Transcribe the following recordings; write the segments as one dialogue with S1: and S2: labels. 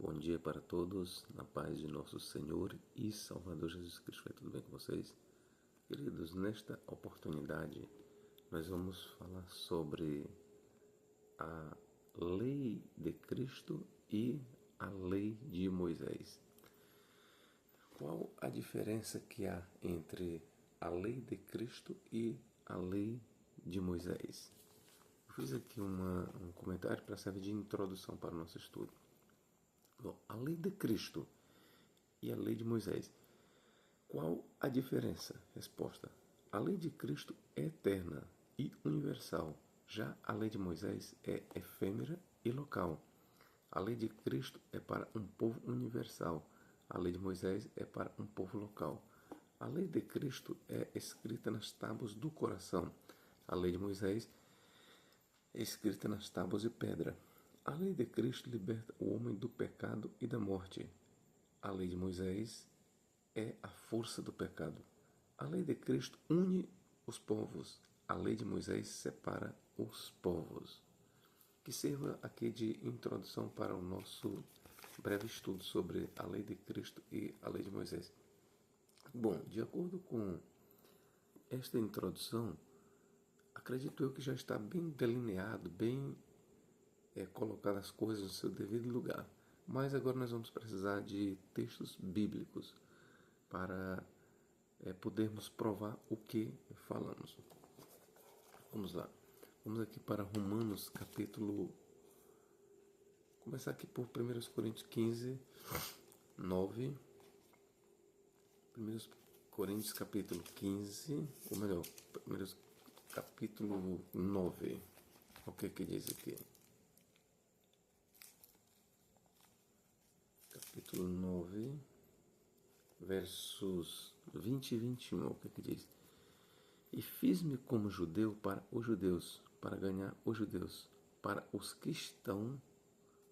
S1: Bom dia para todos, na paz de nosso Senhor e Salvador Jesus Cristo. Tudo bem com vocês? Queridos, nesta oportunidade nós vamos falar sobre a lei de Cristo e a lei de Moisés. Qual a diferença que há entre a lei de Cristo e a lei de Moisés? Eu fiz aqui um comentário para servir de introdução para o nosso estudo. Bom, a lei de Cristo e a lei de Moisés. Qual a diferença? Resposta. A lei de Cristo é eterna e universal. Já a lei de Moisés é efêmera e local. A lei de Cristo é para um povo universal. A lei de Moisés é para um povo local. A lei de Cristo é escrita nas tábuas do coração. A lei de Moisés é escrita nas tábuas de pedra. A lei de Cristo liberta o homem do pecado e da morte. A lei de Moisés é a força do pecado. A lei de Cristo une os povos. A lei de Moisés separa os povos. Que sirva aqui de introdução para o nosso breve estudo sobre a lei de Cristo e a lei de Moisés. Bom, de acordo com esta introdução, acredito eu que já está bem delineado, bem colocado as coisas no seu devido lugar. Mas agora nós vamos precisar de textos bíblicos para podermos provar o que falamos. Vamos lá. Vamos aqui para Romanos capítulo... Começar aqui por 1 Coríntios 15, 9. 1 Coríntios capítulo 15, ou melhor, 1 capítulo 9. O que diz aqui? Capítulo 9, versos 20 e 21, o que diz? E fiz-me como judeu para os judeus, para ganhar os judeus, para os que estão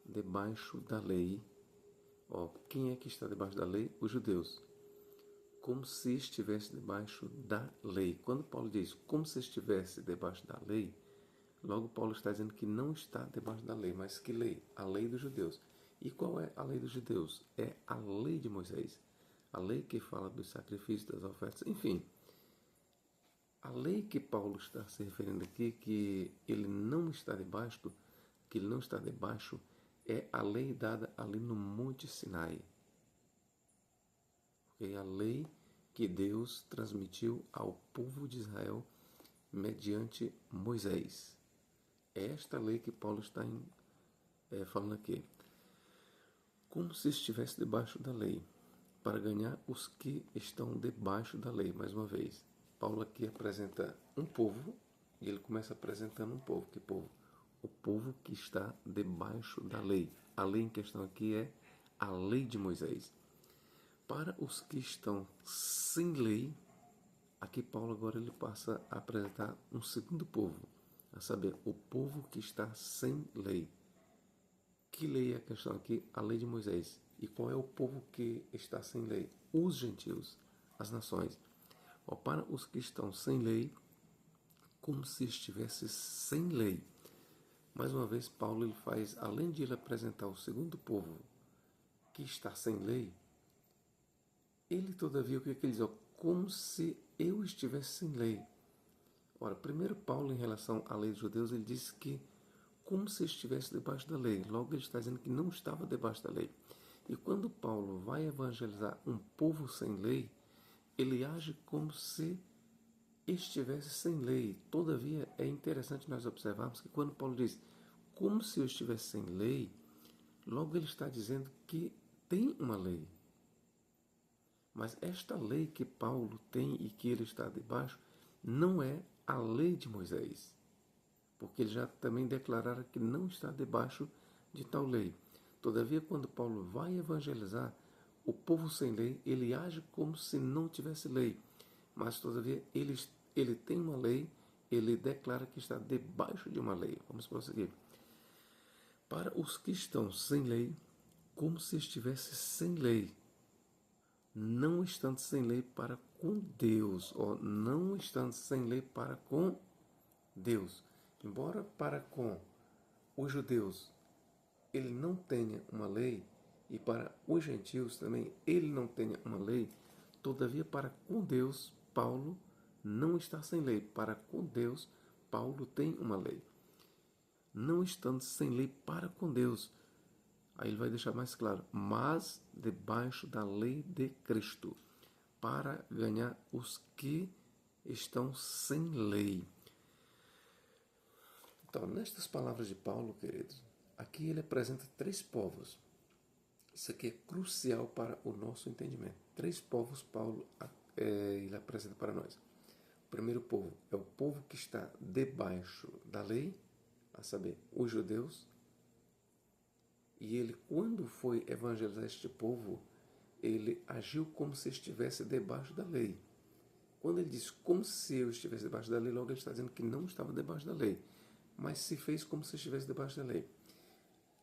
S1: debaixo da lei. Quem é que está debaixo da lei? Os judeus. Como se estivesse debaixo da lei. Quando Paulo diz como se estivesse debaixo da lei, logo Paulo está dizendo que não está debaixo da lei, mas que lei? A lei dos judeus. E qual é a lei dos judeus? É a lei de Moisés. A lei que fala dos sacrifícios, das ofertas, enfim. A lei que Paulo está se referindo aqui, que ele não está debaixo, é a lei dada ali no Monte Sinai. É a lei que Deus transmitiu ao povo de Israel mediante Moisés. É esta lei que Paulo está falando aqui. Como se estivesse debaixo da lei, para ganhar os que estão debaixo da lei. Mais uma vez, Paulo aqui apresenta um povo, e ele começa apresentando um povo. Que povo? O povo que está debaixo da lei. A lei em questão aqui é a lei de Moisés. Para os que estão sem lei, aqui Paulo agora ele passa a apresentar um segundo povo, a saber, o povo que está sem lei. Que lei é a questão aqui? A lei de Moisés. E qual é o povo que está sem lei? Os gentios, as nações. Para os que estão sem lei, como se estivesse sem lei. Mais uma vez, Paulo ele faz, além de ele apresentar o segundo povo que está sem lei, ele todavia, o que ele diz? Como se eu estivesse sem lei. Ora, primeiro Paulo, em relação à lei dos judeus, ele diz que como se estivesse debaixo da lei. Logo ele está dizendo que não estava debaixo da lei. E quando Paulo vai evangelizar um povo sem lei, ele age como se estivesse sem lei. Todavia, é interessante nós observarmos que quando Paulo diz como se eu estivesse sem lei, logo ele está dizendo que tem uma lei. Mas esta lei que Paulo tem e que ele está debaixo não é a lei de Moisés. Porque ele já também declarara que não está debaixo de tal lei. Todavia, quando Paulo vai evangelizar o povo sem lei, ele age como se não tivesse lei. Mas, todavia, ele tem uma lei, ele declara que está debaixo de uma lei. Vamos prosseguir. Para os que estão sem lei, como se estivesse sem lei, não estando sem lei para com Deus, não estando sem lei para com Deus. Embora para com os judeus ele não tenha uma lei, e para os gentios também ele não tenha uma lei, todavia para com Deus Paulo não está sem lei. Para com Deus Paulo tem uma lei. Não estando sem lei para com Deus. Aí ele vai deixar mais claro, mas debaixo da lei de Cristo, para ganhar os que estão sem lei. Então, nestas palavras de Paulo, queridos, aqui ele apresenta 3 povos. Isso aqui é crucial para o nosso entendimento. 3 povos Paulo ele apresenta para nós. O primeiro povo é o povo que está debaixo da lei, a saber, os judeus. E ele, quando foi evangelizar este povo, ele agiu como se estivesse debaixo da lei. Quando ele diz como se eu estivesse debaixo da lei, logo ele está dizendo que não estava debaixo da lei, mas se fez como se estivesse debaixo da lei.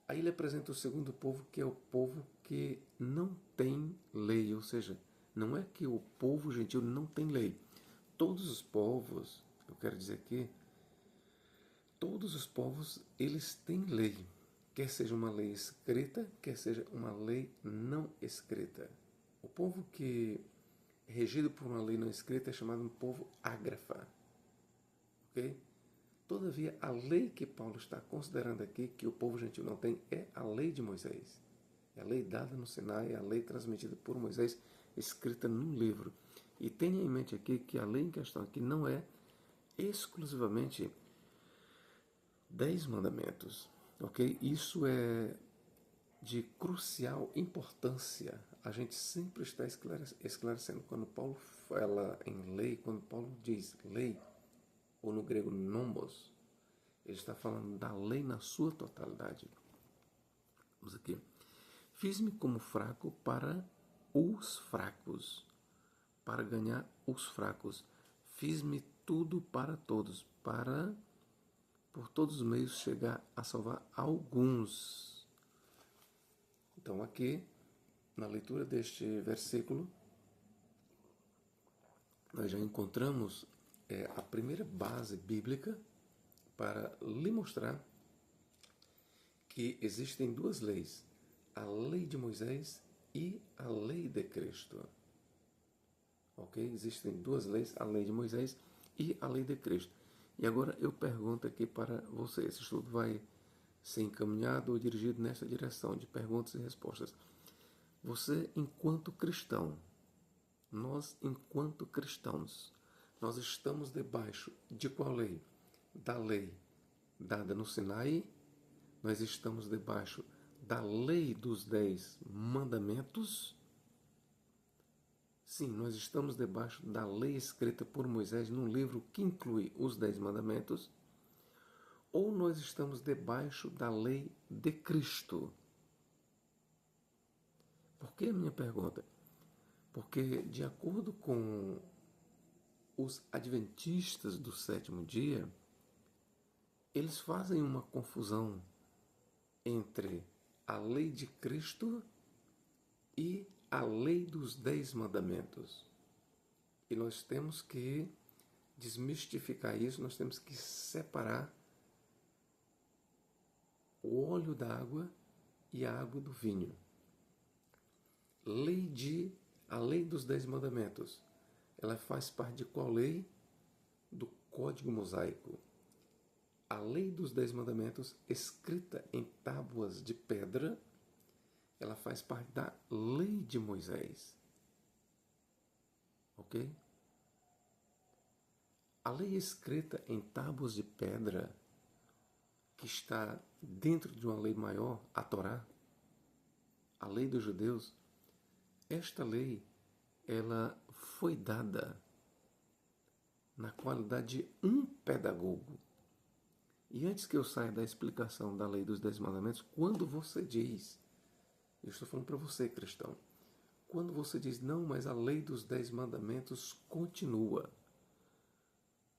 S1: Aí ele apresenta o segundo povo, que é o povo que não tem lei, ou seja, não é que o povo gentil não tem lei. Todos os povos, eu quero dizer aqui, todos os povos, eles têm lei. Quer seja uma lei escrita, quer seja uma lei não escrita. O povo que é regido por uma lei não escrita é chamado de um povo ágrafa. Ok? Todavia, a lei que Paulo está considerando aqui, que o povo gentil não tem, é a lei de Moisés. É a lei dada no Sinai, é a lei transmitida por Moisés, escrita num livro. E tenha em mente aqui que a lei em questão aqui não é exclusivamente 10 mandamentos. Ok? Isso é de crucial importância. A gente sempre está esclarecendo. Quando Paulo fala em lei, quando Paulo diz lei, ou no grego nomos, ele está falando da lei na sua totalidade. Vamos aqui. Fiz-me como fraco para os fracos, para ganhar os fracos. Fiz-me tudo para todos, para por todos os meios chegar a salvar alguns. Então aqui, na leitura deste versículo, nós já encontramos a primeira base bíblica para lhe mostrar que existem 2 leis, a lei de Moisés e a lei de Cristo. Ok? Existem 2 leis, a lei de Moisés e a lei de Cristo. E agora eu pergunto aqui para você, esse estudo vai ser encaminhado ou dirigido nessa direção de perguntas e respostas. Você, enquanto cristão, nós, enquanto cristãos, nós estamos debaixo de qual lei? Da lei dada no Sinai. Nós estamos debaixo da lei dos 10 mandamentos. Sim, nós estamos debaixo da lei escrita por Moisés num livro que inclui os 10 mandamentos. Ou nós estamos debaixo da lei de Cristo? Por que a minha pergunta? Porque, de acordo com os adventistas do 7º dia, eles fazem uma confusão entre a lei de Cristo e a lei dos 10 mandamentos. E nós temos que desmistificar isso, nós temos que separar o óleo da água e a água do vinho. A lei dos 10 mandamentos, ela faz parte de qual lei? Do Código Mosaico. A lei dos 10 mandamentos, escrita em tábuas de pedra, ela faz parte da lei de Moisés. Ok? A lei escrita em tábuas de pedra, que está dentro de uma lei maior, a Torá, a lei dos judeus, esta lei, ela foi dada na qualidade de um pedagogo. E antes que eu saia da explicação da lei dos 10 mandamentos, quando você diz, eu estou falando para você, cristão, quando você diz, não, mas a lei dos 10 mandamentos continua,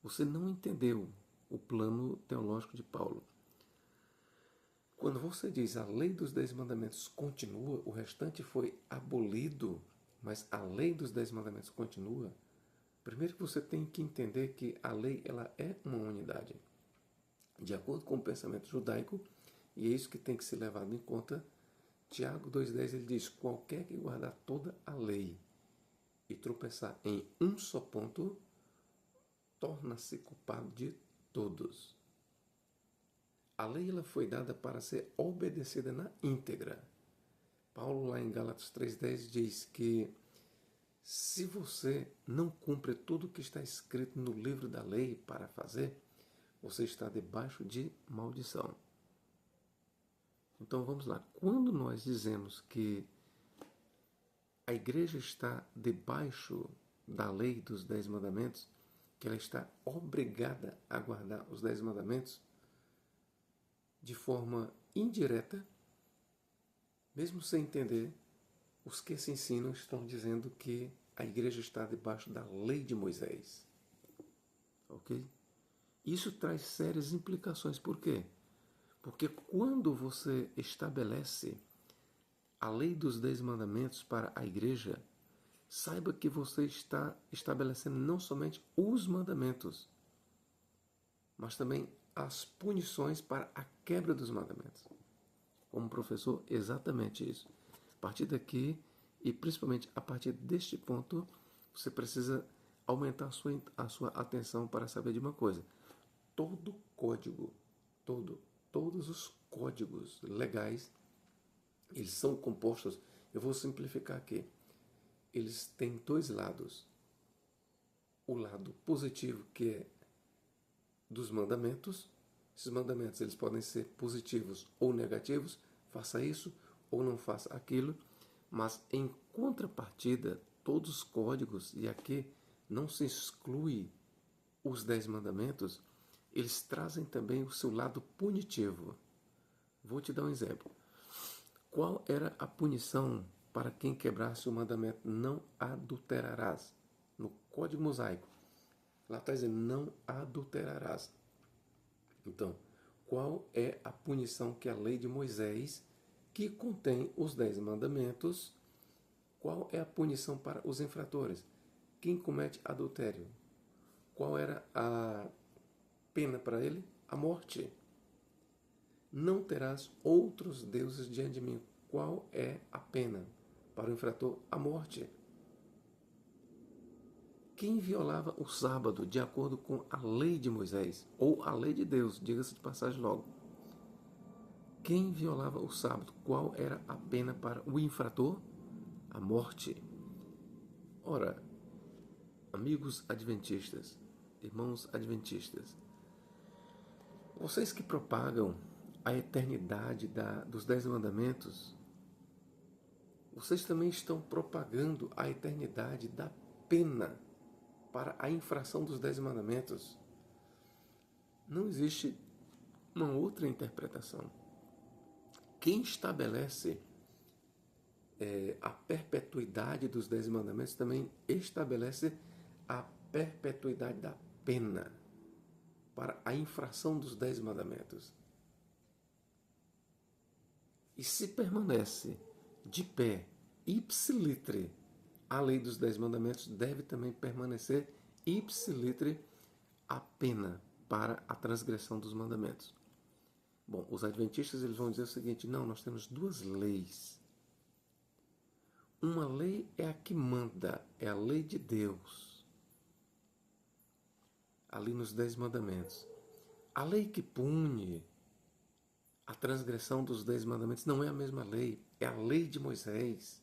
S1: você não entendeu o plano teológico de Paulo. Quando você diz a lei dos 10 mandamentos continua, o restante foi abolido, mas a lei dos 10 mandamentos continua, primeiro que você tem que entender que a lei ela é uma unidade. De acordo com o pensamento judaico, e é isso que tem que ser levado em conta, Tiago 2,10 ele diz: qualquer que guardar toda a lei e tropeçar em um só ponto, torna-se culpado de todos. A lei ela foi dada para ser obedecida na íntegra. Paulo, lá em Gálatas 3,10, diz que se você não cumpre tudo o que está escrito no livro da lei para fazer, você está debaixo de maldição. Então vamos lá. Quando nós dizemos que a igreja está debaixo da lei dos 10 mandamentos, que ela está obrigada a guardar os 10 mandamentos, de forma indireta, mesmo sem entender, os que se ensinam estão dizendo que a igreja está debaixo da lei de Moisés. Ok? Isso traz sérias implicações. Por quê? Porque quando você estabelece a lei dos 10 mandamentos para a igreja, saiba que você está estabelecendo não somente os mandamentos, mas também as punições para a quebra dos mandamentos. Como professor, exatamente isso. A partir daqui, e principalmente a partir deste ponto, você precisa aumentar a sua atenção para saber de uma coisa. Todo código, todos os códigos legais, eles são compostos, eu vou simplificar aqui, eles têm dois lados. O lado positivo, que é dos mandamentos. Esses mandamentos eles podem ser positivos ou negativos, faça isso ou não faça aquilo, mas em contrapartida, todos os códigos, e aqui não se exclui os 10 mandamentos, eles trazem também o seu lado punitivo. Vou te dar um exemplo. Qual era a punição para quem quebrasse o mandamento não adulterarás? No Código Mosaico, lá está dizendo não adulterarás. Então, qual é a punição que a lei de Moisés, que contém os 10 mandamentos, qual é a punição para os infratores? Quem comete adultério? Qual era a pena para ele? A morte. Não terás outros deuses diante de mim. Qual é a pena para o infrator? A morte. Quem violava o sábado de acordo com a lei de Moisés, ou a lei de Deus, diga-se de passagem logo. Quem violava o sábado, qual era a pena para o infrator? A morte. Ora, amigos adventistas, irmãos adventistas, vocês que propagam a eternidade dos 10 mandamentos, vocês também estão propagando a eternidade da pena para a infração dos 10 mandamentos. Não existe uma outra interpretação. Quem estabelece a perpetuidade dos 10 mandamentos também estabelece a perpetuidade da pena para a infração dos 10 mandamentos. E se permanece de pé, ipsilitre, a lei dos 10 mandamentos, deve também permanecer ipsilitre a pena para a transgressão dos mandamentos. Bom, os adventistas eles vão dizer o seguinte: não, nós temos duas leis. Uma lei é a que manda, é a lei de Deus, ali nos 10 mandamentos. A lei que pune a transgressão dos 10 mandamentos não é a mesma lei, é a lei de Moisés.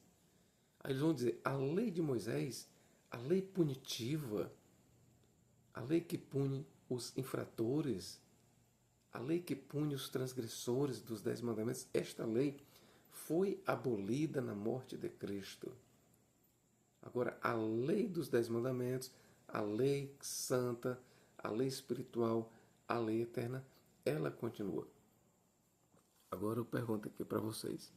S1: Aí eles vão dizer, a lei de Moisés, a lei punitiva, a lei que pune os infratores, a lei que pune os transgressores dos 10 mandamentos, esta lei foi abolida na morte de Cristo. Agora, a lei dos 10 mandamentos, a lei santa, a lei espiritual, a lei eterna, ela continua. Agora eu pergunto aqui para vocês.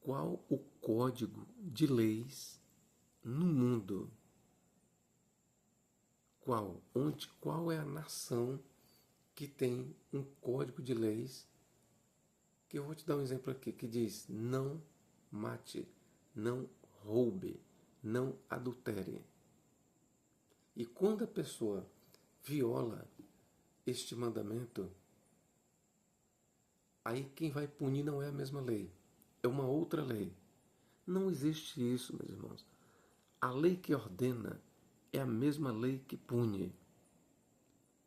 S1: Qual o código de leis no mundo? Qual é a nação que tem um código de leis? Que eu vou te dar um exemplo aqui, que diz: não mate, não roube, não adultere. E quando a pessoa viola este mandamento, aí quem vai punir não é a mesma lei, é uma outra lei. Não existe isso, meus irmãos. A lei que ordena é a mesma lei que pune.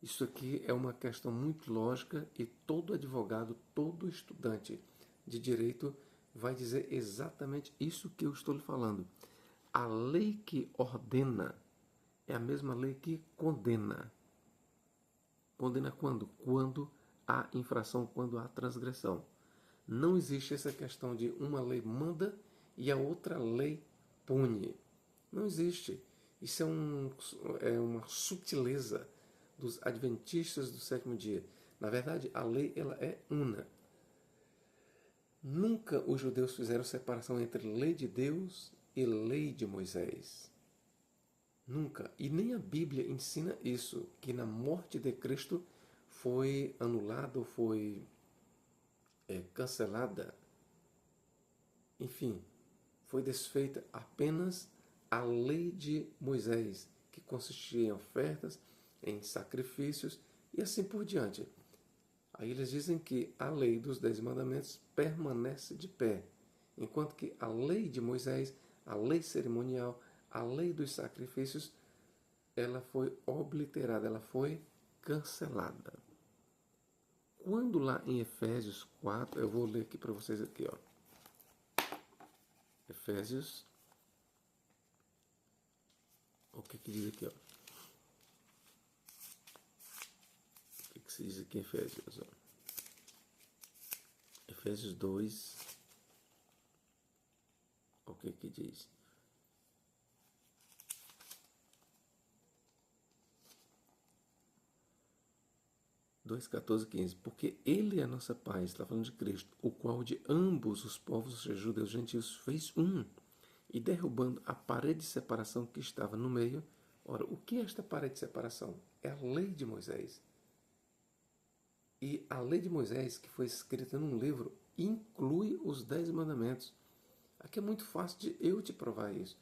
S1: Isso aqui é uma questão muito lógica e todo advogado, todo estudante de direito vai dizer exatamente isso que eu estou lhe falando. A lei que ordena é a mesma lei que condena. Condena quando? Quando há infração, quando há transgressão. Não existe essa questão de uma lei manda e a outra lei pune. Não existe. Isso é uma sutileza dos adventistas do sétimo dia. Na verdade, a lei ela é una. Nunca os judeus fizeram separação entre lei de Deus e lei de Moisés. Nunca. E nem a Bíblia ensina isso, que na morte de Cristo foi anulada ou foi cancelada. Enfim, foi desfeita apenas a lei de Moisés, que consistia em ofertas, em sacrifícios e assim por diante. Aí eles dizem que a lei dos 10 mandamentos permanece de pé, enquanto que a lei de Moisés, a lei cerimonial, a lei dos sacrifícios, ela foi obliterada, ela foi cancelada. Quando lá em Efésios 4, eu vou ler aqui para vocês aqui, ó. Efésios, o que diz aqui, ó? O que se diz aqui em Efésios, ó? Efésios 2, o que diz? Dois, 14, 15. Porque ele é a nossa paz, está falando de Cristo, o qual de ambos os povos, ou seja, judeus e gentios, fez um, e derrubando a parede de separação que estava no meio. Ora, o que é esta parede de separação? É a lei de Moisés. E a lei de Moisés, que foi escrita num livro, inclui os 10 mandamentos. Aqui é muito fácil de eu te provar isso.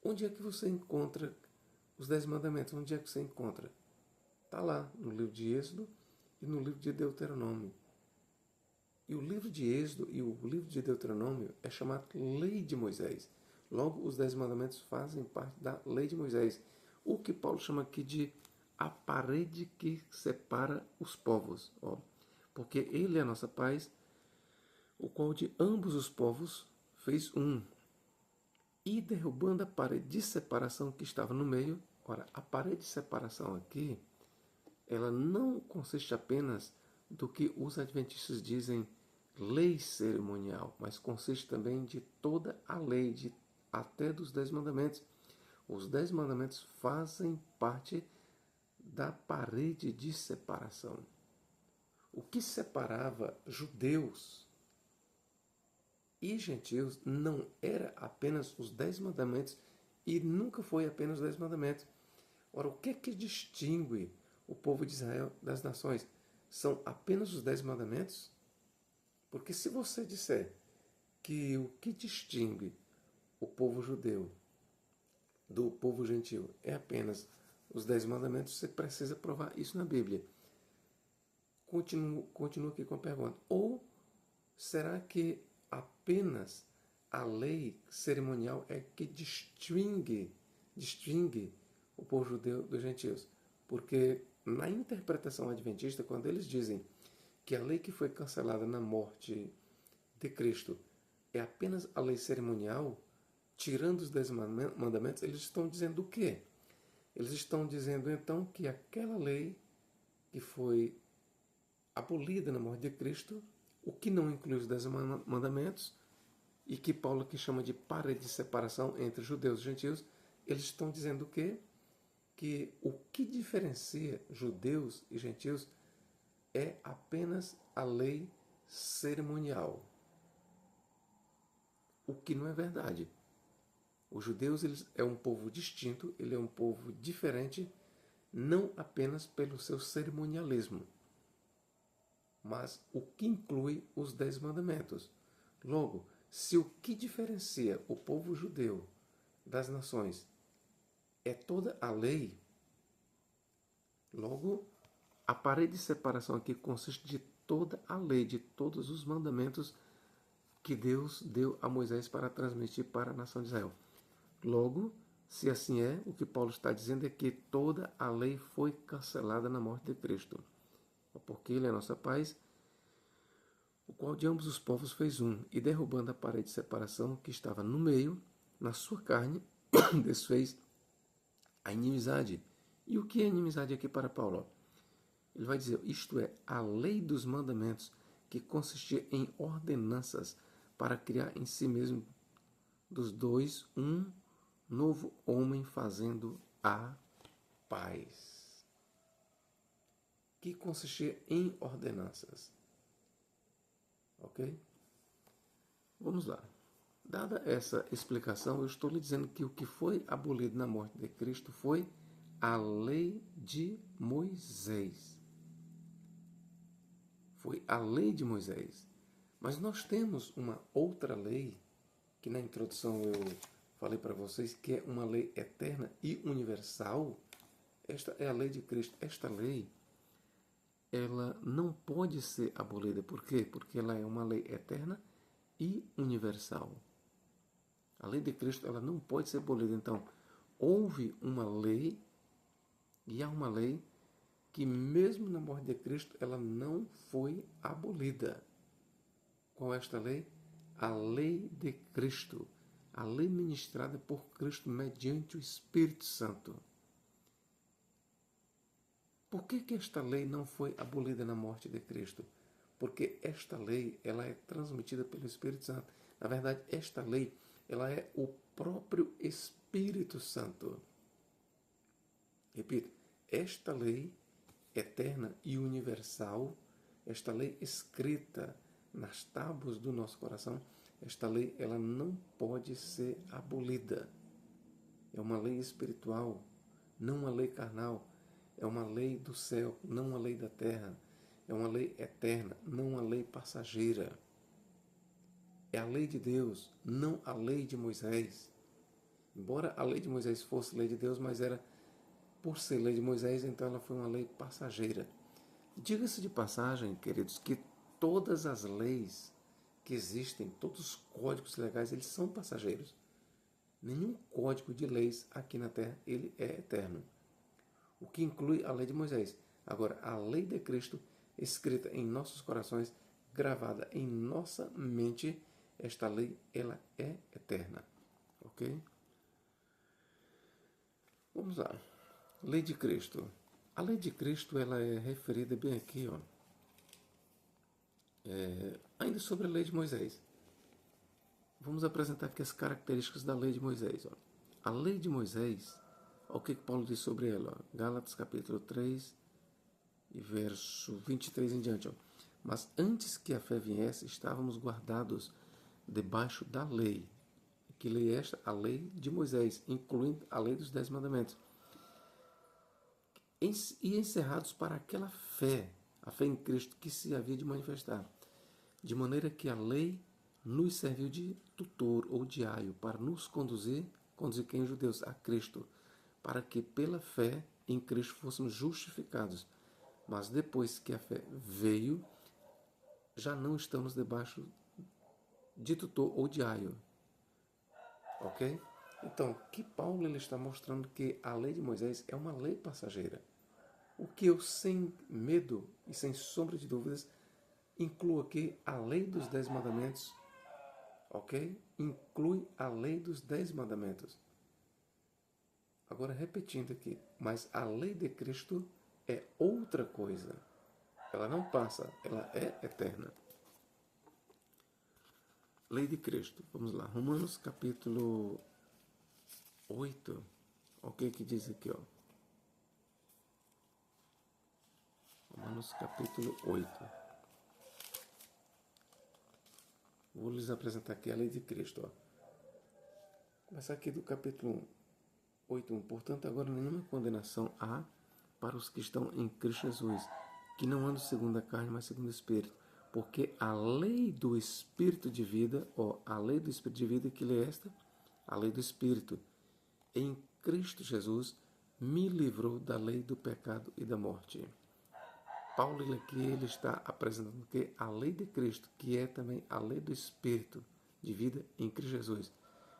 S1: Onde é que você encontra os 10 mandamentos? Onde é que você encontra? Está lá, no livro de Êxodo e no livro de Deuteronômio. E o livro de Êxodo e o livro de Deuteronômio é chamado Lei de Moisés. Logo, os 10 mandamentos fazem parte da Lei de Moisés. O que Paulo chama aqui de a parede que separa os povos. Ó, porque ele é a nossa paz, o qual de ambos os povos fez um. E derrubando a parede de separação que estava no meio. Ora, a parede de separação aqui, ela não consiste apenas do que os adventistas dizem lei cerimonial, mas consiste também de toda a lei, até dos 10 mandamentos. Os 10 mandamentos fazem parte da parede de separação. O que separava judeus e gentios não era apenas os 10 mandamentos e nunca foi apenas os 10 mandamentos. Ora, o que é que distingue o povo de Israel das nações? São apenas os 10 mandamentos? Porque se você disser que o que distingue o povo judeu do povo gentil é apenas os 10 mandamentos, você precisa provar isso na Bíblia. Continuo aqui com a pergunta. Ou será que apenas a lei cerimonial é que distingue o povo judeu dos gentios? Porque na interpretação adventista, quando eles dizem que a lei que foi cancelada na morte de Cristo é apenas a lei cerimonial, tirando os 10 mandamentos, eles estão dizendo o quê? Eles estão dizendo então que aquela lei que foi abolida na morte de Cristo, o que não inclui os 10 mandamentos, e que Paulo aqui chama de parede de separação entre judeus e gentios, eles estão dizendo o quê? Que o que diferencia judeus e gentios é apenas a lei cerimonial. O que não é verdade. Os judeus é um povo distinto, ele é um povo diferente, não apenas pelo seu cerimonialismo, mas o que inclui os 10 mandamentos. Logo, se o que diferencia o povo judeu das nações é toda a lei, logo, a parede de separação aqui consiste de toda a lei, de todos os mandamentos que Deus deu a Moisés para transmitir para a nação de Israel. Logo, se assim é, o que Paulo está dizendo é que toda a lei foi cancelada na morte de Cristo, porque ele é nossa paz, o qual de ambos os povos fez um, e derrubando a parede de separação que estava no meio, na sua carne, desfez a inimizade. E o que é inimizade aqui para Paulo? Ele vai dizer, isto é, a lei dos mandamentos, que consistia em ordenanças para criar em si mesmo dos dois um novo homem fazendo a paz. Que consistia em ordenanças. Ok? Vamos lá. Dada essa explicação, eu estou lhe dizendo que o que foi abolido na morte de Cristo foi a lei de Moisés. Foi a lei de Moisés. Mas nós temos uma outra lei, que na introdução eu falei para vocês, que é uma lei eterna e universal. Esta é a lei de Cristo. Esta lei, ela não pode ser abolida. Por quê? Porque ela é uma lei eterna e universal. A lei de Cristo, ela não pode ser abolida. Então, houve uma lei, e há uma lei que mesmo na morte de Cristo, ela não foi abolida. Qual é esta lei? A lei de Cristo. A lei ministrada por Cristo mediante o Espírito Santo. Por que esta lei não foi abolida na morte de Cristo? Porque esta lei, ela é transmitida pelo Espírito Santo. Na verdade, esta lei, ela é o próprio Espírito Santo. Repito, esta lei eterna e universal, esta lei escrita nas tábuas do nosso coração, esta lei, ela não pode ser abolida. É uma lei espiritual, não uma lei carnal. É uma lei do céu, não uma lei da terra. É uma lei eterna, não uma lei passageira. É a lei de Deus, não a lei de Moisés. Embora a lei de Moisés fosse lei de Deus, mas era por ser lei de Moisés, então ela foi uma lei passageira. Diga-se de passagem, queridos, que todas as leis que existem, todos os códigos legais, eles são passageiros. Nenhum código de leis aqui na terra, ele é eterno. O que inclui a lei de Moisés. Agora, a lei de Cristo, escrita em nossos corações, gravada em nossa mente, esta lei, ela é eterna. Ok? Vamos lá. Lei de Cristo. A lei de Cristo, ela é referida bem aqui, ó. Ainda sobre a lei de Moisés. Vamos apresentar aqui as características da lei de Moisés. Ó. A lei de Moisés, olha o que Paulo diz sobre ela. Ó. Gálatas capítulo 3 e verso 23 em diante. Ó. Mas antes que a fé viesse, estávamos guardados debaixo da lei. Que lei é esta? A lei de Moisés, incluindo a lei dos 10 mandamentos. E encerrados para aquela fé, a fé em Cristo que se havia de manifestar. De maneira que a lei nos serviu de tutor ou de aio para nos conduzir quem os judeus? A Cristo, para que pela fé em Cristo fôssemos justificados. Mas depois que a fé veio, já não estamos debaixo de tutor ou de aio. Ok? Então, que Paulo ele está mostrando que a lei de Moisés é uma lei passageira. O que eu, sem medo e sem sombra de dúvidas, incluo aqui a lei dos 10 mandamentos. Ok? Inclui a lei dos 10 mandamentos. Agora, repetindo aqui, mas a lei de Cristo é outra coisa. Ela não passa, ela é eterna. Lei de Cristo. Vamos lá. Romanos capítulo 8. O que diz aqui, ó? Romanos capítulo 8. Vou lhes apresentar aqui a lei de Cristo. Ó. Começar aqui do capítulo 8.1. Portanto, agora nenhuma condenação há para os que estão em Cristo Jesus, que não andam segundo a carne, mas segundo o Espírito. Porque a lei do Espírito de vida, ó, a lei do Espírito de vida, que lê esta? A lei do Espírito, em Cristo Jesus, me livrou da lei do pecado e da morte. Paulo ele está apresentando o quê? A lei de Cristo, que é também a lei do Espírito de vida em Cristo Jesus.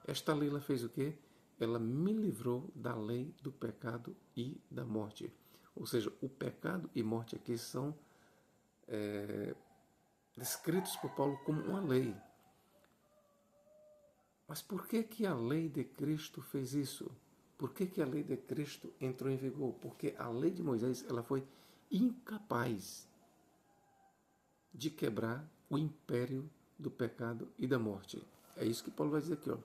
S1: Esta lei ela fez o quê? Ela me livrou da lei do pecado e da morte. Ou seja, o pecado e morte aqui são descritos por Paulo como uma lei. Mas por que que a lei de Cristo fez isso? Por que que a lei de Cristo entrou em vigor? Porque a lei de Moisés ela foi incapaz de quebrar o império do pecado e da morte. É isso que Paulo vai dizer aqui, ó.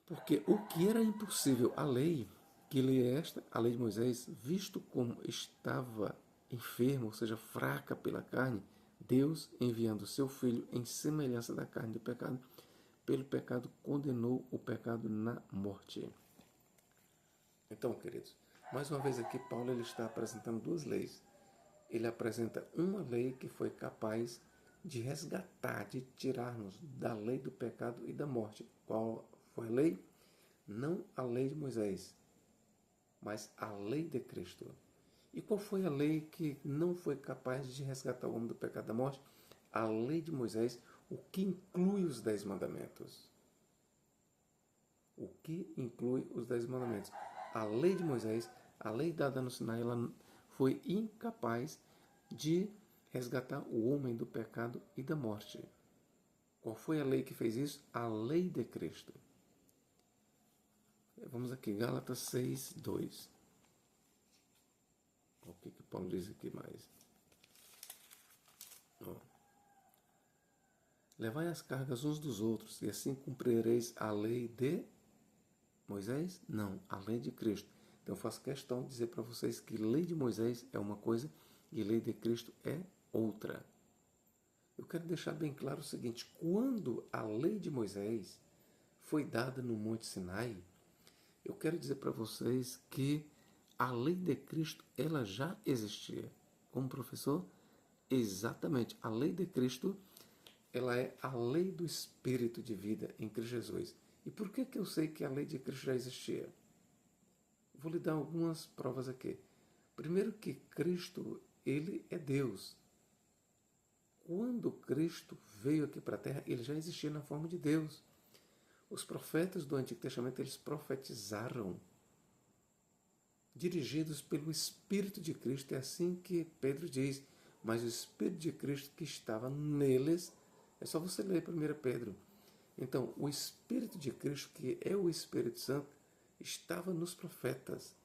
S1: Porque o que era impossível, a lei, que lei é esta? A lei de Moisés, visto como estava enfermo, ou seja, fraca pela carne, Deus, enviando seu Filho em semelhança da carne do pecado, pelo pecado condenou o pecado na morte. Então, queridos, mais uma vez aqui Paulo ele está apresentando duas leis. Ele apresenta uma lei que foi capaz de resgatar, de tirar-nos da lei do pecado e da morte. Qual foi a lei? Não a lei de Moisés, mas a lei de Cristo. E qual foi a lei que não foi capaz de resgatar o homem do pecado e da morte? A lei de Moisés, o que inclui os 10 mandamentos. O que inclui os 10 mandamentos. A lei de Moisés, a lei dada no Sinai, ela foi incapaz de resgatar o homem do pecado e da morte. Qual foi a lei que fez isso? A lei de Cristo. Vamos aqui, Gálatas 6, 2. O que Paulo diz aqui mais? Ó. Levai as cargas uns dos outros, e assim cumprireis a lei de Moisés? Não, a lei de Cristo. Então eu faço questão de dizer para vocês que lei de Moisés é uma coisa e lei de Cristo é outra. Eu quero deixar bem claro o seguinte: quando a lei de Moisés foi dada no Monte Sinai, eu quero dizer para vocês que a lei de Cristo ela já existia. Como professor, exatamente, a lei de Cristo ela é a lei do Espírito de vida em Cristo Jesus. E por que eu sei que a lei de Cristo já existia? Vou lhe dar algumas provas aqui. Primeiro que Cristo, ele é Deus. Quando Cristo veio aqui para a Terra, ele já existia na forma de Deus. Os profetas do Antigo Testamento, eles profetizaram, dirigidos pelo Espírito de Cristo. É assim que Pedro diz, mas o Espírito de Cristo que estava neles, é só você ler 1 Pedro. Então, o Espírito de Cristo, que é o Espírito Santo, estava nos profetas.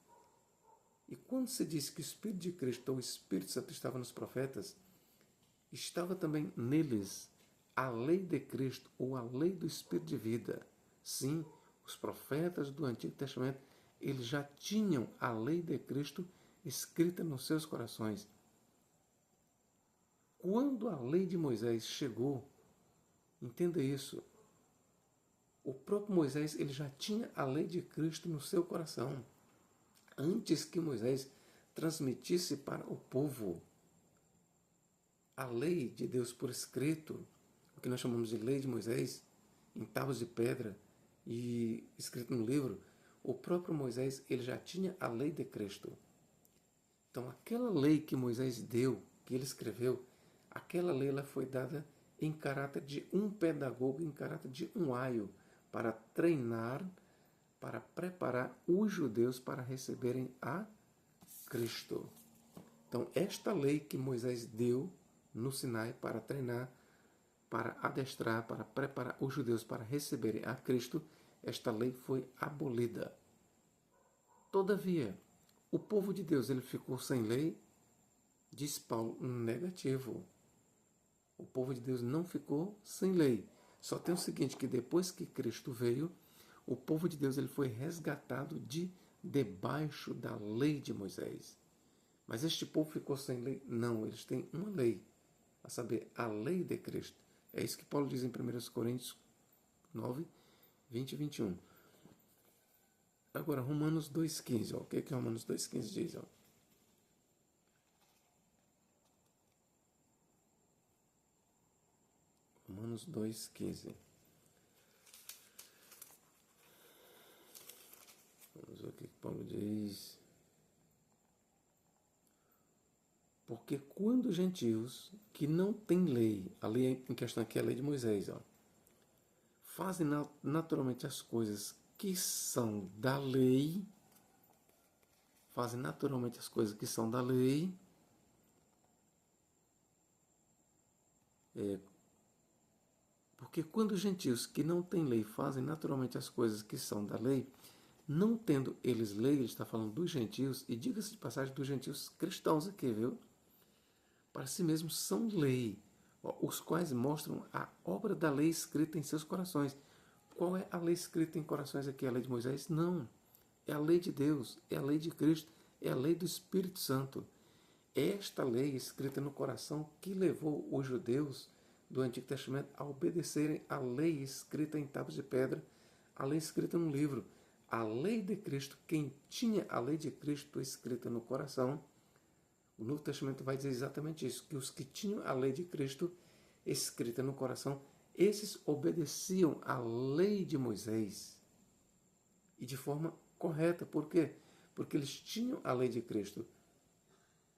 S1: E quando se diz que o Espírito de Cristo ou o Espírito Santo estava nos profetas, estava também neles a lei de Cristo ou a lei do Espírito de vida. Sim, os profetas do Antigo Testamento, eles já tinham a lei de Cristo escrita nos seus corações. Quando a lei de Moisés chegou, entenda isso, o próprio Moisés ele já tinha a lei de Cristo no seu coração. Antes que Moisés transmitisse para o povo a lei de Deus por escrito, o que nós chamamos de lei de Moisés, em tábuas de pedra e escrito no livro, o próprio Moisés ele já tinha a lei de Cristo. Então aquela lei que Moisés deu, que ele escreveu, aquela lei ela foi dada em caráter de um pedagogo, em caráter de um aio, para treinar, para preparar os judeus para receberem a Cristo. Então esta lei que Moisés deu no Sinai para treinar, para adestrar, para preparar os judeus para receberem a Cristo, esta lei foi abolida. Todavia, o povo de Deus ele ficou sem lei? Diz Paulo, negativo. O povo de Deus não ficou sem lei. Só tem o seguinte, que depois que Cristo veio, o povo de Deus ele foi resgatado de debaixo da lei de Moisés. Mas este povo ficou sem lei? Não, eles têm uma lei, a saber, a lei de Cristo. É isso que Paulo diz em 1 Coríntios 9, 20 e 21. Agora, Romanos 2,15. O que Romanos 2,15 diz? Ó? Romanos 2,15. Vamos ver o que Paulo diz. Porque quando os gentios que não têm lei, a lei em questão aqui é a lei de Moisés, ó, fazem naturalmente as coisas que são da lei, fazem naturalmente as coisas que são da lei, porque quando os gentios que não têm lei fazem naturalmente as coisas que são da lei, não tendo eles lei, ele está falando dos gentios, e diga-se de passagem dos gentios cristãos aqui, viu? Para si mesmos são lei, os quais mostram a obra da lei escrita em seus corações. Qual é a lei escrita em corações aqui? A lei de Moisés? Não. É a lei de Deus, é a lei de Cristo, é a lei do Espírito Santo. É esta lei escrita no coração que levou os judeus do Antigo Testamento a obedecerem à lei escrita em tábuas de pedra, a lei escrita num livro. A lei de Cristo, quem tinha a lei de Cristo escrita no coração, o Novo Testamento vai dizer exatamente isso, que os que tinham a lei de Cristo escrita no coração, esses obedeciam à lei de Moisés e de forma correta. Por quê? Porque eles tinham a lei de Cristo.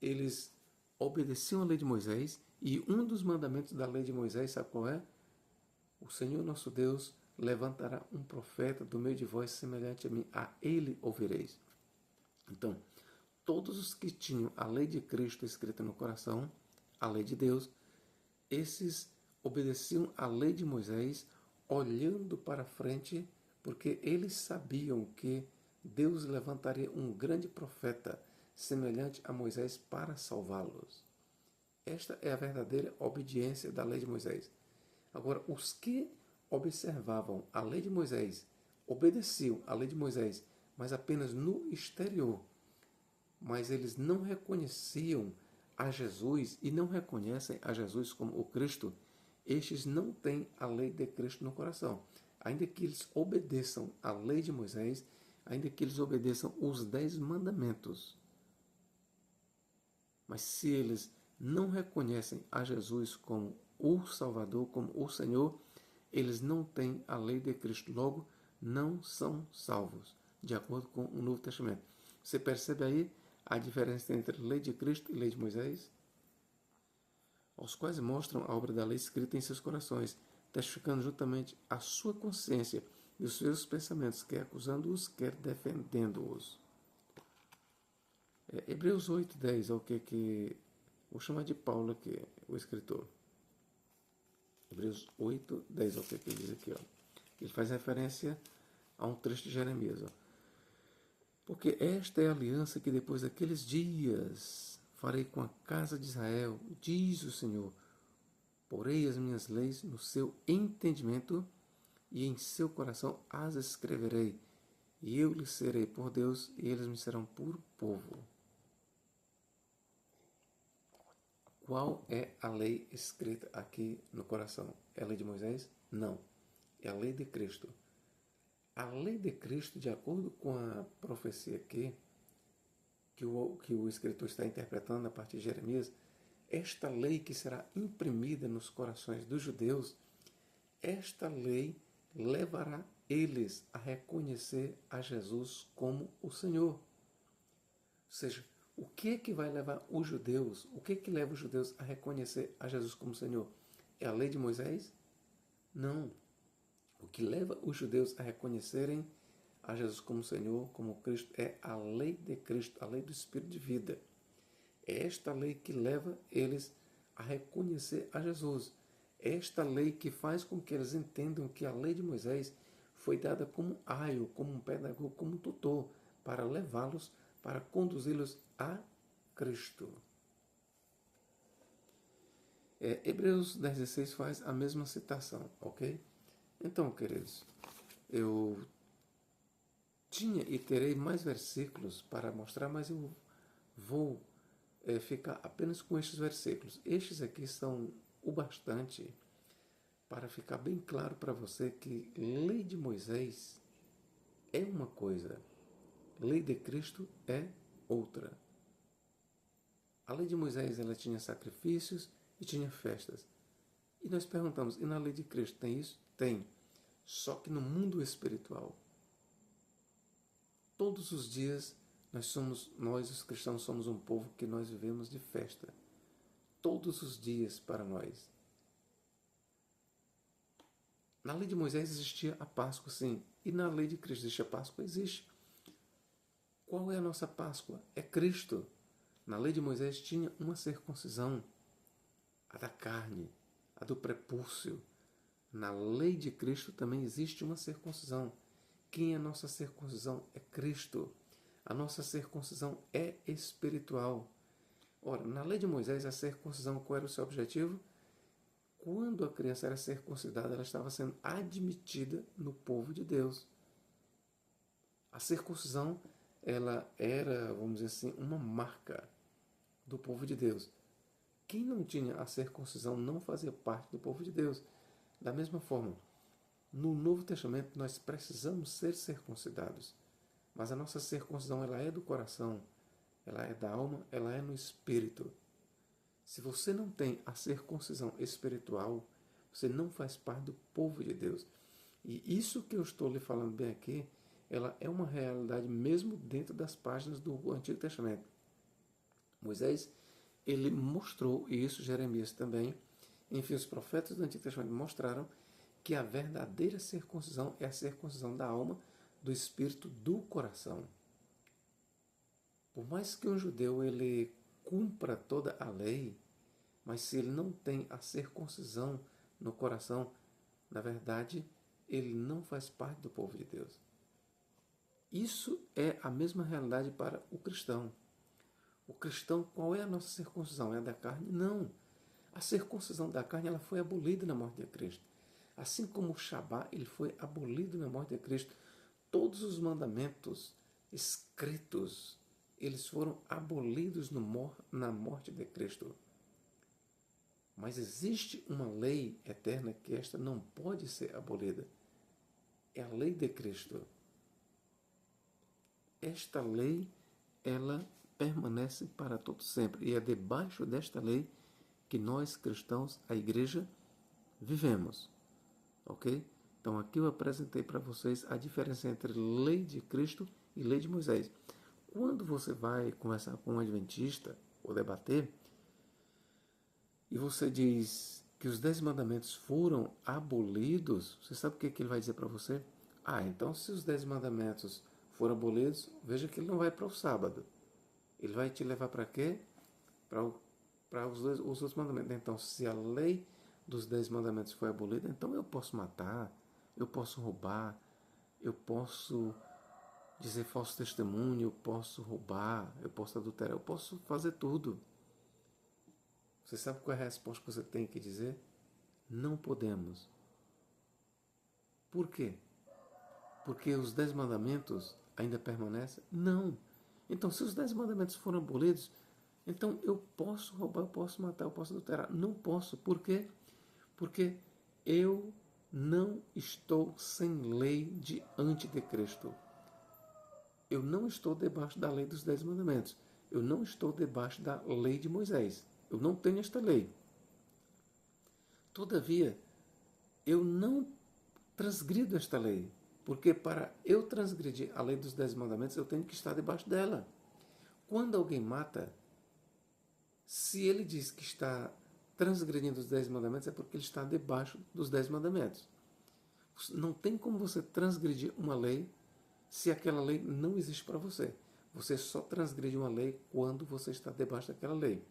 S1: Eles obedeciam à lei de Moisés e um dos mandamentos da lei de Moisés, sabe qual é? O Senhor nosso Deus levantará um profeta do meio de vós semelhante a mim, a ele ouvireis. Então, todos os que tinham a lei de Cristo escrita no coração, a lei de Deus, esses obedeciam à lei de Moisés, olhando para frente, porque eles sabiam que Deus levantaria um grande profeta semelhante a Moisés para salvá-los. Esta é a verdadeira obediência da lei de Moisés. Agora, os que observavam a lei de Moisés, obedeciam à lei de Moisés, mas apenas no exterior, mas eles não reconheciam a Jesus e não reconhecem a Jesus como o Cristo, estes não têm a lei de Cristo no coração. Ainda que eles obedeçam à lei de Moisés, ainda que eles obedeçam os 10 mandamentos, mas se eles não reconhecem a Jesus como o Salvador, como o Senhor, eles não têm a lei de Cristo, logo não são salvos, de acordo com o Novo Testamento. Você percebe aí a diferença entre lei de Cristo e lei de Moisés? Aos quais mostram a obra da lei escrita em seus corações, testificando juntamente a sua consciência e os seus pensamentos, quer acusando-os, quer defendendo-os. Hebreus 8:10 é o que vou chamar de Paulo aqui, o escritor. Hebreus 8:10 é o que ele diz aqui. Ó. Ele faz referência a um trecho de Jeremias. Ó. Porque esta é a aliança que depois daqueles dias farei com a casa de Israel, diz o Senhor. Porei as minhas leis no seu entendimento e em seu coração as escreverei. E eu lhes serei por Deus e eles me serão por povo. Qual é a lei escrita aqui no coração? É a lei de Moisés? Não. É a lei de Cristo. A lei de Cristo, de acordo com a profecia aqui, que o escritor está interpretando a partir de Jeremias, esta lei que será imprimida nos corações dos judeus, esta lei levará eles a reconhecer a Jesus como o Senhor. Ou seja, o que é que vai levar os judeus, o que é que leva os judeus a reconhecer a Jesus como Senhor? É a lei de Moisés? Não. O que leva os judeus a reconhecerem a Jesus como Senhor, como Cristo, é a lei de Cristo, a lei do Espírito de vida. É esta lei que leva eles a reconhecer a Jesus. É esta lei que faz com que eles entendam que a lei de Moisés foi dada como aio, como um pedagogo, como um tutor, para levá-los, para conduzi-los a Cristo. Hebreus 10:16 faz a mesma citação, ok? Então, queridos, eu tinha e terei mais versículos para mostrar, mas eu vou ficar apenas com estes versículos. Estes aqui são o bastante para ficar bem claro para você que lei de Moisés é uma coisa, lei de Cristo é outra. A lei de Moisés ela tinha sacrifícios e tinha festas. E nós perguntamos, e na lei de Cristo tem isso? Tem. Só que no mundo espiritual, todos os dias Nós os cristãos somos um povo que nós vivemos de festa. Todos os dias para nós. Na lei de Moisés existia a Páscoa, sim. E na lei de Cristo existe a Páscoa? Existe. Qual é a nossa Páscoa? É Cristo. Na lei de Moisés tinha uma circuncisão, a da carne, a do prepúcio. Na lei de Cristo também existe uma circuncisão. Quem é a nossa circuncisão? É Cristo. A nossa circuncisão é espiritual. Ora, na lei de Moisés, a circuncisão, qual era o seu objetivo? Quando a criança era circuncidada, ela estava sendo admitida no povo de Deus. A circuncisão, ela era, vamos dizer assim, uma marca do povo de Deus. Quem não tinha a circuncisão não fazia parte do povo de Deus. Da mesma forma, no Novo Testamento nós precisamos ser circuncidados. Mas a nossa circuncisão, ela é do coração, ela é da alma, ela é no espírito. Se você não tem a circuncisão espiritual, você não faz parte do povo de Deus. E isso que eu estou lhe falando bem aqui, ela é uma realidade mesmo dentro das páginas do Antigo Testamento. Moisés, ele mostrou, e isso Jeremias também, enfim, os profetas do Antigo Testamento mostraram que a verdadeira circuncisão é a circuncisão da alma, do espírito, do coração. Por mais que um judeu ele cumpra toda a lei, mas se ele não tem a circuncisão no coração, na verdade, ele não faz parte do povo de Deus. Isso é a mesma realidade para o cristão. O cristão, qual é a nossa circuncisão? É a da carne? Não. A circuncisão da carne ela foi abolida na morte de Cristo. Assim como o Shabá ele foi abolido na morte de Cristo, todos os mandamentos escritos eles foram abolidos na morte de Cristo. Mas existe uma lei eterna que esta não pode ser abolida. É a lei de Cristo. Esta lei, ela permanece para todo sempre. E é debaixo desta lei que nós, cristãos, a igreja, vivemos. Ok? Então aqui eu apresentei para vocês a diferença entre lei de Cristo e lei de Moisés. Quando você vai conversar com um adventista ou debater, e você diz que os 10 mandamentos foram abolidos, você sabe o que ele vai dizer para você? Ah, então se os 10 mandamentos foram abolidos, veja que ele não vai para o sábado. Ele vai te levar para quê? Para os outros mandamentos. Então, se a lei dos 10 mandamentos foi abolida, então eu posso matar, eu posso roubar, eu posso dizer falso testemunho, eu posso roubar, eu posso adulterar, eu posso fazer tudo. Você sabe qual é a resposta que você tem que dizer? Não podemos. Por quê? Porque os 10 mandamentos ainda permanecem? Não. Então, se os 10 mandamentos foram abolidos, então eu posso roubar, eu posso matar, eu posso adulterar. Não posso. Por quê? Porque eu não estou sem lei diante de Cristo. Eu não estou debaixo da lei dos 10 mandamentos. Eu não estou debaixo da lei de Moisés. Eu não tenho esta lei. Todavia, eu não transgrido esta lei. Porque para eu transgredir a lei dos 10 mandamentos, eu tenho que estar debaixo dela. Quando alguém mata, se ele diz que está transgredindo os 10 mandamentos, é porque ele está debaixo dos 10 mandamentos. Não tem como você transgredir uma lei se aquela lei não existe para você. Você só transgride uma lei quando você está debaixo daquela lei.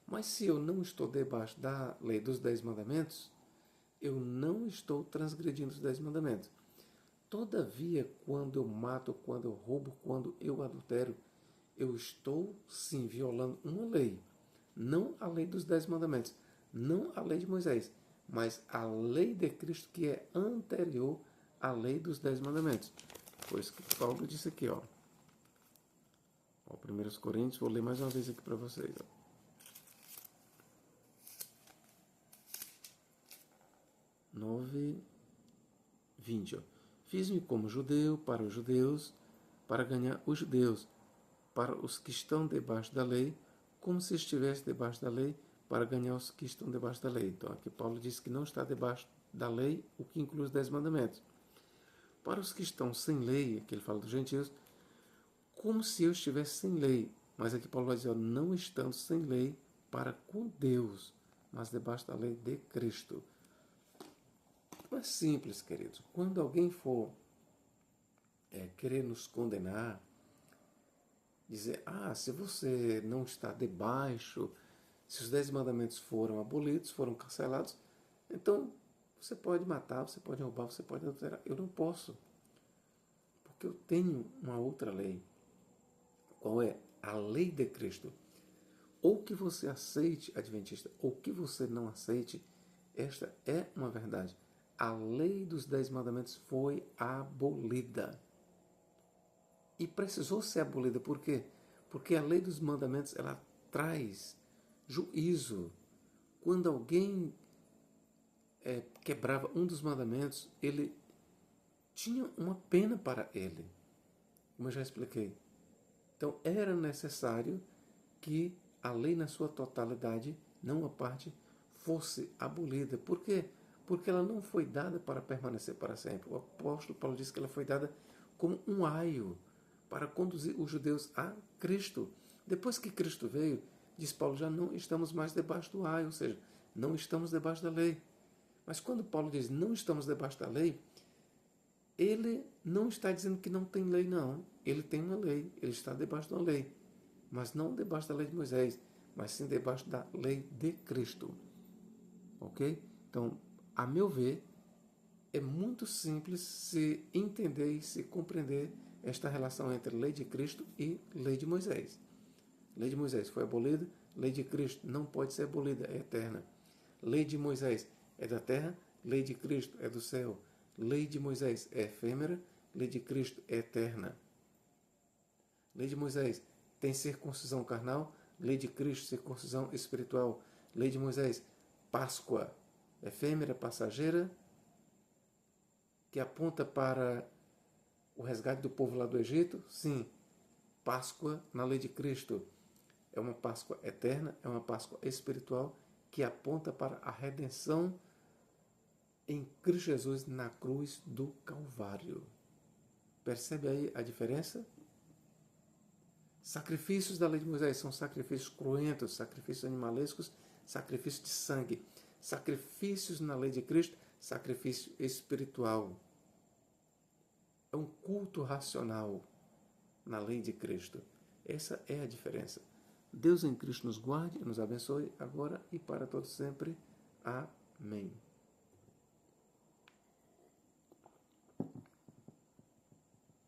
S1: Mas se eu não estou debaixo da lei dos 10 mandamentos, eu não estou transgredindo os 10 mandamentos. Todavia, quando eu mato, quando eu roubo, quando eu adultero, eu estou sim violando uma lei. Não a lei dos 10 mandamentos, não a lei de Moisés, mas a lei de Cristo que é anterior à lei dos 10 mandamentos. Foi isso que Paulo disse aqui, ó. 1 Coríntios, vou ler mais uma vez aqui para vocês, ó. 9:20, ó. Fiz-me como judeu para os judeus, para ganhar os judeus, para os que estão debaixo da lei, como se estivesse debaixo da lei, para ganhar os que estão debaixo da lei. Então, aqui Paulo diz que não está debaixo da lei, o que inclui os 10 mandamentos. Para os que estão sem lei, aqui ele fala dos gentios, como se eu estivesse sem lei. Mas aqui Paulo vai dizer, ó, não estando sem lei para com Deus, mas debaixo da lei de Cristo. É simples, queridos. Quando alguém for querer nos condenar, dizer, se você não está debaixo, se os 10 mandamentos foram abolidos, foram cancelados, então você pode matar, você pode roubar, você pode adulterar. Eu não posso, porque eu tenho uma outra lei. Qual é? A lei de Cristo. Ou que você aceite, adventista, ou que você não aceite, esta é uma verdade. A lei dos 10 mandamentos foi abolida. E precisou ser abolida. Por quê? Porque a lei dos mandamentos, ela traz juízo. Quando alguém quebrava um dos mandamentos, ele tinha uma pena para ele. Como eu já expliquei. Então, era necessário que a lei na sua totalidade, não a parte, fosse abolida. Por quê? Porque ela não foi dada para permanecer para sempre. O apóstolo Paulo diz que ela foi dada como um aio para conduzir os judeus a Cristo. Depois que Cristo veio, diz Paulo, já não estamos mais debaixo do aio, ou seja, não estamos debaixo da lei. Mas quando Paulo diz não estamos debaixo da lei, ele não está dizendo que não tem lei, não. Ele tem uma lei, ele está debaixo de uma lei. Mas não debaixo da lei de Moisés, mas sim debaixo da lei de Cristo. Ok? Então, a meu ver, é muito simples se entender e se compreender esta relação entre lei de Cristo e lei de Moisés. Lei de Moisés foi abolida, lei de Cristo não pode ser abolida, é eterna. Lei de Moisés é da terra, lei de Cristo é do céu. Lei de Moisés é efêmera, lei de Cristo é eterna. Lei de Moisés tem circuncisão carnal, lei de Cristo, circuncisão espiritual. Lei de Moisés, Páscoa, efêmera, passageira, que aponta para o resgate do povo lá do Egito? Sim. Páscoa na lei de Cristo é uma Páscoa eterna, é uma Páscoa espiritual que aponta para a redenção em Cristo Jesus na cruz do Calvário. Percebe aí a diferença? Sacrifícios da lei de Moisés são sacrifícios cruentos, sacrifícios animalescos, sacrifícios de sangue. Sacrifícios na lei de Cristo, sacrifício espiritual. É um culto racional na lei de Cristo. Essa é a diferença. Deus em Cristo nos guarde e nos abençoe agora e para todos sempre. Amém.